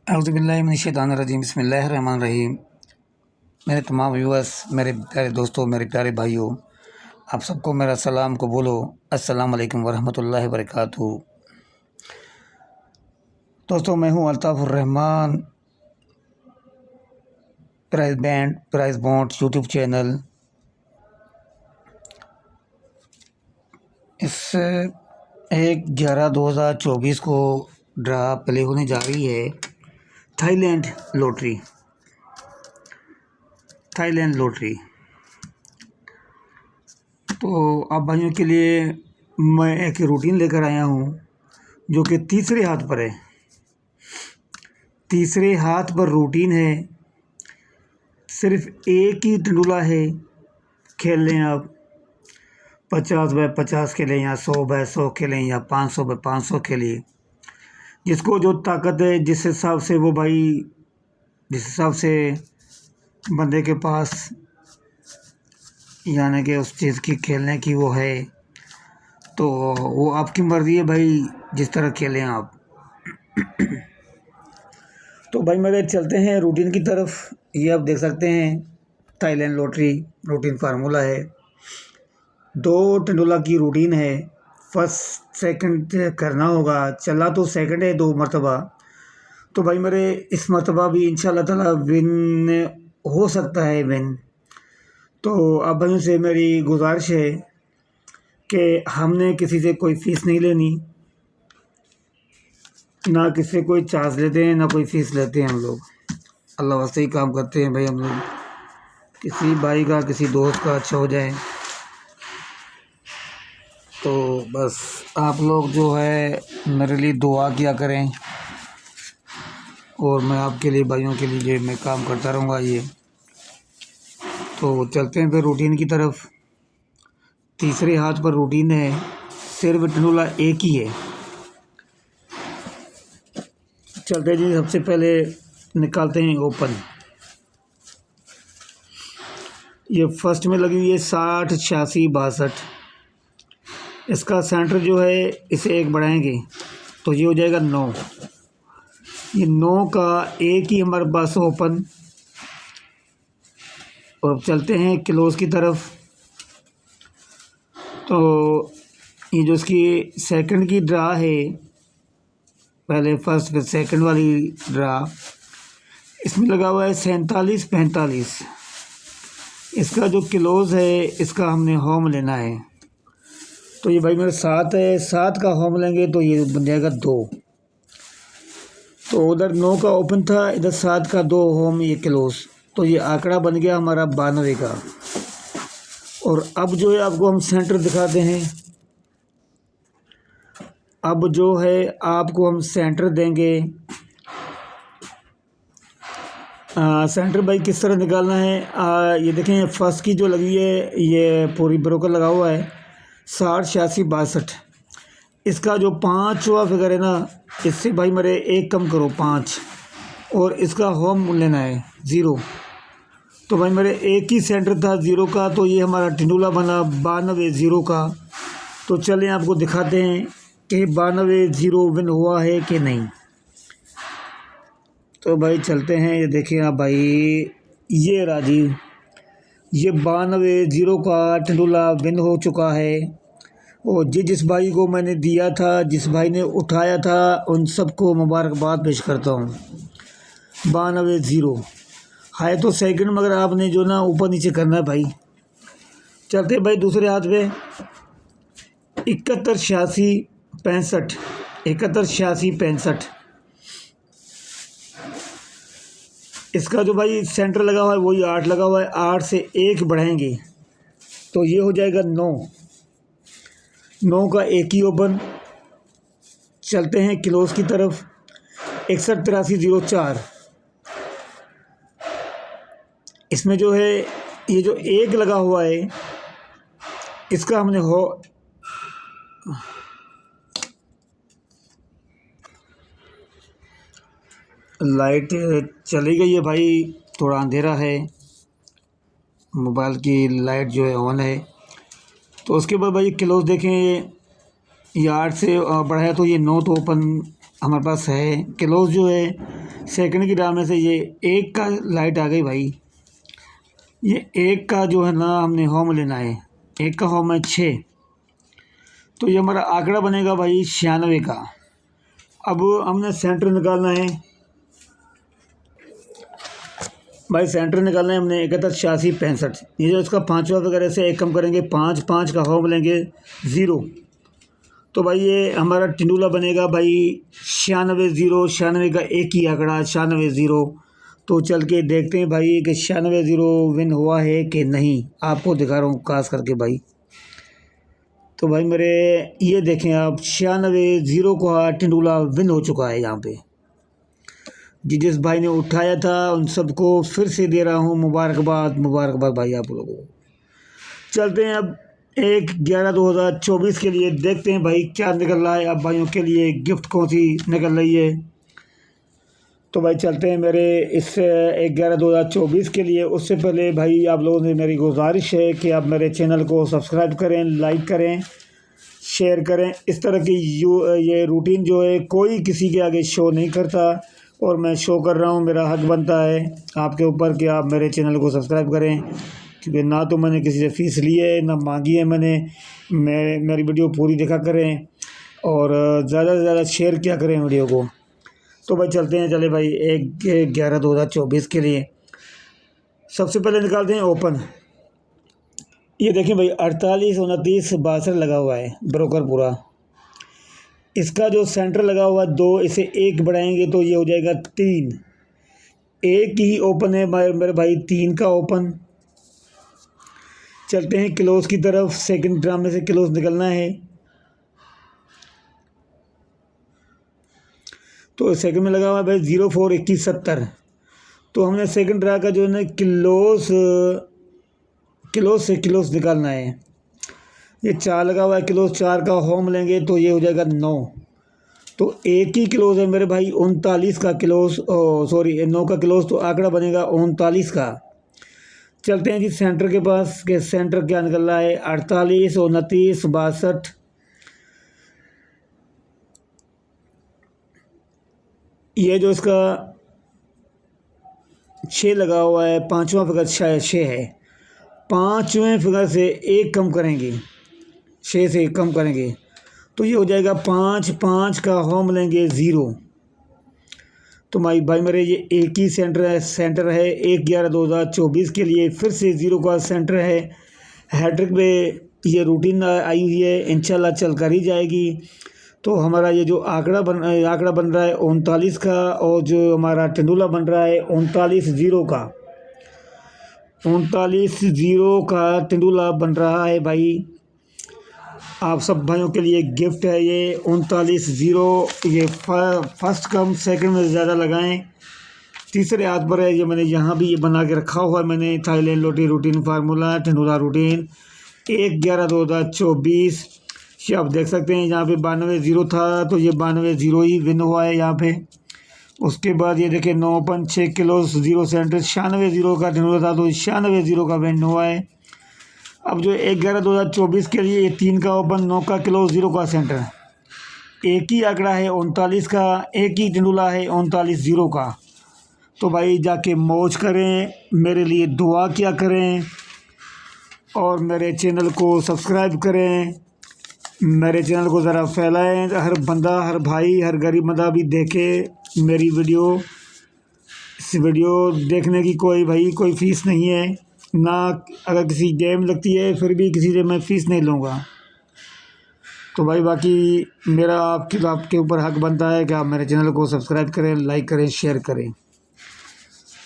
औज़ुबिल्लाहिमिनश्शैतानिर्रजीम बिस्मिल्लाहिर्रहमानिर्रहीम। मेरे तमाम व्यूअर्स, मेरे प्यारे दोस्तों, मेरे प्यारे भाइयों, आप सबको मेरा सलाम कबूल हो। अस्सलाम वालेकुम वरहमतुल्लाहि वबरकातुहू। दोस्तों, मैं हूँ Altafur Rahman, prize bond YouTube channel. इस 1/11/2024 को ड्रा प्ले होने जा रही है थाईलैंड लॉटरी। तो आप भाइयों के लिए मैं एक रूटीन लेकर आया हूँ जो कि तीसरे हाथ पर रूटीन है। सिर्फ एक ही टंडुला है, खेल लें आप। 50x50 खेलें या 100x100 खेलें या 500x500 खेलिए। जिसको जो ताकत है, जिस हिसाब से जिस हिसाब से बंदे के पास यानी कि उस चीज़ की खेलने की वो है, तो वो आपकी मर्ज़ी है भाई, जिस तरह खेलें आप। तो भाई मेरे चलते हैं रूटीन की तरफ। ये आप देख सकते हैं थाईलैंड लॉटरी रूटीन फार्मूला है। 2 टंडुला की रूटीन है। फर्स्ट सेकंड करना होगा। चला तो सेकंड है 2 मरतबा। तो भाई मेरे इस मरतबा भी इंशाल्लाह ताला विन हो सकता है विन। तो आप भाइयों से मेरी गुजारिश है कि हमने किसी से कोई फ़ीस नहीं लेनी, ना किसी से कोई चार्ज लेते हैं, ना कोई फ़ीस लेते हैं। हम लोग अल्लाह वास्ते ही काम करते हैं भाई। हम लोग किसी भाई का, किसी दोस्त का अच्छा हो जाए, तो बस आप लोग जो है मेरे लिए दुआ किया करें, और मैं आपके लिए, भाइयों के लिए मैं काम करता रहूँगा। ये तो चलते हैं फिर रूटीन की तरफ। तीसरे हाथ पर रूटीन है, सिर्फ टंडुला एक ही है। चलते जी, सबसे पहले निकालते हैं ओपन। ये फर्स्ट में लगी हुई है 60 86 62। इसका सेंटर जो है, इसे 1 बढ़ाएंगे तो ये हो जाएगा 9। ये 9 का एक ही हमारे पास ओपन। और अब चलते हैं क्लोज की तरफ। तो ये जो इसकी सेकंड की ड्रा है, पहले फर्स्ट फिर सेकंड वाली ड्रा, इसमें लगा हुआ है 47 45। इसका जो क्लोज है, इसका हमने होम लेना है। तो ये भाई मेरा 7 है, 7 का होम लेंगे तो ये बन जाएगा 2। तो उधर 9 का ओपन था, इधर 7 का 2 होम, ये क्लोज। तो ये आंकड़ा बन गया हमारा 92 का। और अब जो है आपको हम सेंटर दिखाते हैं। अब जो है आपको हम सेंटर देंगे। सेंटर भाई किस तरह निकालना है, ये देखें फर्स्ट की जो लगी है, ये पूरी ब्रोकर लगा हुआ है 60 86 62। इसका जो 5वां फिगर है ना, इससे भाई मेरे 1 कम करो 5, और इसका होम लेना है 0। तो भाई मेरे एक ही सेंटर था 0 का, तो ये हमारा टंडुला बना 92 0 का। तो चलें आपको दिखाते हैं कि 92 0 विन हुआ है कि नहीं। तो भाई चलते हैं। ये देखें आप भाई, ये राजीव, ये 92 0 का टंडुला विन हो चुका है। और जिस भाई को मैंने दिया था, जिस भाई ने उठाया था, उन सबको मुबारकबाद पेश करता हूँ। 92 0 है तो सेकंड, मगर आपने जो ना ऊपर नीचे करना है भाई। चलते भाई दूसरे हाथ पे। 71 86 65। 71 86 65। इसका जो भाई सेंटर लगा हुआ है वही 8 लगा हुआ है। 8 से 1 बढ़ाएंगे तो ये हो जाएगा 9। 9 का एक ही ओपन। चलते हैं क्लोज की तरफ। 61 83 04। इसमें जो है, ये जो 1 लगा हुआ है, इसका हमने लाइट चली गई है भाई, थोड़ा अंधेरा है। मोबाइल की लाइट जो है ऑन है। तो उसके बाद भाई क्लोज देखें, ये 8 से बढ़ाया तो ये 9 तो ओपन हमारे पास है। क्लोज जो है सेकंड की ड्रा में से ये एक का लाइट आ गई भाई। ये एक का जो है ना हमने होम लेना है, एक का होम है 6, तो ये हमारा आंकड़ा बनेगा भाई 96 का। अब हमने सेंटर निकालना है भाई, सेंटर निकालना है हमने 71 86 65। ये जो इसका 5वां वगैरह से एक कम करेंगे 5 5 का होम लेंगे 0, तो भाई ये हमारा टिंडूला बनेगा भाई 96 0। 96 का एक ही आंकड़ा 96 0। तो चल के देखते हैं भाई कि 96 0 विन हुआ है कि नहीं, आपको दिखा रहा हूँ खास करके भाई। तो भाई मेरे ये देखें आप 96 0 का टिंडूला विन हो चुका है यहाँ पे। जिस भाई ने उठाया था उन सबको फिर से दे रहा हूँ मुबारकबाद, मुबारकबाद भाई आप लोगों को। चलते हैं अब 1/11/2024 के लिए, देखते हैं भाई क्या निकल रहा है। अब भाइयों के लिए गिफ्ट कौन सी निकल रही है, तो भाई चलते हैं मेरे इस 1/11/2024 के लिए। उससे पहले भाई आप लोगों से मेरी गुजारिश है कि आप मेरे चैनल को सब्सक्राइब करें, लाइक करें, शेयर करें। इस तरह की ये रूटीन जो है कोई किसी के आगे शो नहीं करता और मैं शो कर रहा हूँ, मेरा हक बनता है आपके ऊपर कि आप मेरे चैनल को सब्सक्राइब करें, क्योंकि ना तो मैंने किसी से फ़ीस ली है ना मांगी है मैंने। मेरी वीडियो पूरी देखा करें और ज़्यादा से ज़्यादा शेयर किया करें वीडियो को। तो भाई चलते हैं, चले भाई 1/11/2024 के लिए। सबसे पहले निकालते हैं ओपन। ये देखें भाई 48 29 62 लगा हुआ है ब्रोकर पूरा। इसका जो सेंटर लगा हुआ है 2, इसे 1 बढ़ाएंगे तो ये हो जाएगा 3। एक ही ओपन है मेरे भाई, 3 का ओपन। चलते हैं क्लोज की तरफ, सेकंड ड्रा में से क्लोज निकलना है। तो सेकंड में लगा हुआ है भाई 04 21 70। तो हमने सेकंड ड्रा का जो है ना क्लोज से क्लोज निकालना है। ये 4 लगा हुआ है, क्लोज 4 का होम लेंगे तो ये हो जाएगा 9। तो एक ही क्लोज है मेरे भाई 39 का क्लोज, 9 का क्लोज, तो आंकड़ा बनेगा 39 का। चलते हैं जी सेंटर के पास के सेंटर क्या निकल रहा है 48 29 62। ये जो इसका 6 लगा हुआ है, 5वां फिगर 6 है, 5वें फिगर से 1 कम करेंगे, 6 से 1 कम करेंगे तो ये हो जाएगा 5 5 का होम लेंगे 0। तो भाई मेरे ये एक ही सेंटर है 1/11/2024 के लिए। फिर से 0 का सेंटर है। हैट्रिक पे ये रूटीन आई हुई है, इंशाल्लाह चल कर ही जाएगी। तो हमारा ये जो आंकड़ा बन रहा है 39 का, और जो हमारा टिंडूला बन रहा है 39 0 का। 39 0 का टिंडूला बन रहा है भाई। आप सब भाइयों के लिए गिफ्ट है ये 39 0। ये फर्स्ट कम सेकंड में ज़्यादा लगाएं। तीसरे हाथ पर है ये, मैंने यहाँ भी ये बना के रखा हुआ है मैंने, थाईलैंड लोटी रूटीन फार्मूला टिंडूला रूटीन 1/11/2024। ये आप देख सकते हैं यहाँ पे 92 0 था, तो ये 92 0 ही विन हुआ है यहाँ पे। उसके बाद ये देखें 9 ओपन 6 किलो 0 सेंटर 96 0 का टिंडूला था, तो 96 0 का विन हुआ है। अब जो 1/11/2024 के लिए ये 3 का ओपन 9 का किलो 0 का सेंटर, एक ही आंकड़ा है 39 का, एक ही टिंडूला है 39 0 का। तो भाई जाके मौज करें, मेरे लिए दुआ किया करें और मेरे चैनल को सब्सक्राइब करें। मेरे चैनल को ज़रा फैलाएं, हर बंदा, हर भाई, हर गरीब बंदा भी देखे मेरी वीडियो। इस वीडियो देखने की कोई फ़ीस नहीं है ना, अगर किसी गेम लगती है फिर भी किसी से मैं फ़ीस नहीं लूँगा। तो भाई बाकी मेरा आपके ऊपर हक बनता है कि आप मेरे चैनल को सब्सक्राइब करें, लाइक करें, शेयर करें।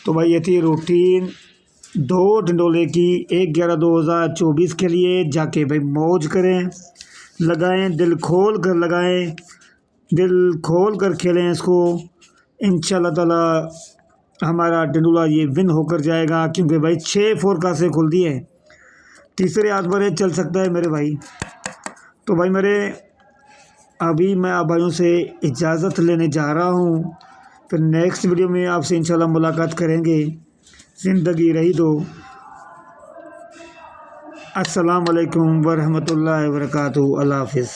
तो भाई ये थी रूटीन 2 टिंडोले की 1/11/2024 के लिए। जाके भाई मौज करें, लगाएं, दिल खोल कर लगाएं, दिल खोल कर खेलें इसको। इंशाल्लाह ताला हमारा टिंडोला ये विन होकर जाएगा, क्योंकि भाई 6 4 से खुल दिए, तीसरे हाथ पर चल सकता है मेरे भाई। तो भाई अभी मैं आप भाइयों से इजाज़त लेने जा रहा हूँ, फिर नेक्स्ट वीडियो में आपसे इंशाल्लाह मुलाकात करेंगे। ज़िंदगी रही दो। अस्सलाम वालेकुम वरहमतुल्लाहि वबरकातुहू। अल्लाह हाफ़िज़।